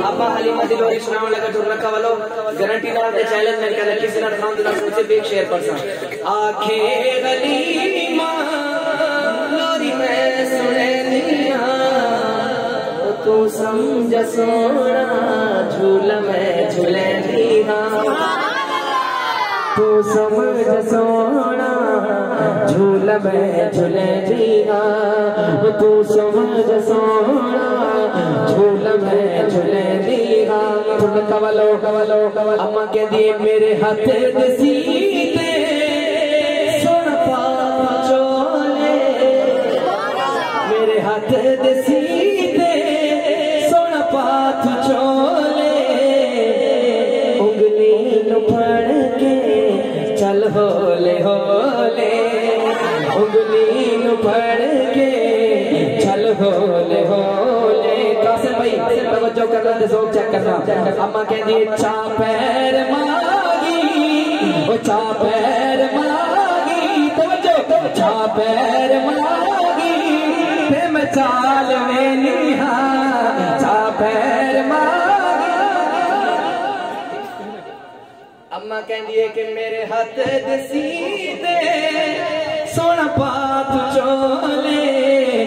अब्बा हलीमा दिलोरी सुनाने लगा जो रखा वालो गारंटी ना दे चैलेंज में कहना किसी ना खान दिला सोचे भी एक शेर पर सा आखे हलीमा लोरी मैं सुने निया तू समझ सोना झूला मैं झूले निया तू समझ सोना झूला मैं झूले निया तू समझ सोना झूला मैं झूले निया कवलो कवलो कवलो अम्मा के दिए मेरे हाथ दसीते सुन पा चोले मेरे हाथ दसीते सुन पा चोले उंगली नु फड़ के चल होले होले उंगली नु फड़ के चल होले होले कासिम भाई तवज्जो करना दसो चेक करना अम्मा कहती चा पैर मांगी ओ चा पैर मांगी तवज्जो चा पैर मांगी ते मैं चाल में निहा चा पैर मांगी अम्मा कहती है कि मेरे हाथ दसीदे सोना पात चोले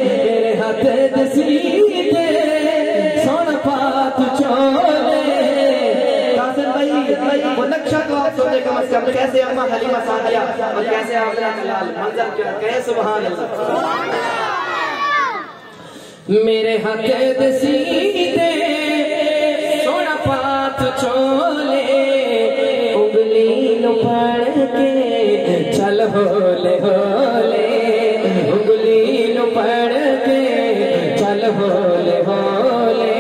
मेरे हाथ दसीदे सोना पात चोले कासिम भाई वो नक्शा तो आप सोचे कम से कम कैसे अम्मा हलीमा सादिया और कैसे आपने कलाल मंजर क्या कहे सुभान अल्लाह मेरे हाथ दसीदे सोना पात चोले उंगली नु फड़ के चल होले होले उंगली नु फड़ के चल होले होले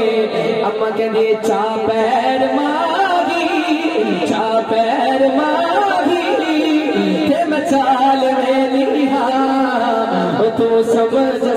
अम्मा कहती चा पैर मांगी चा पैर मांगी ते मैं चाल में निहा तू समझ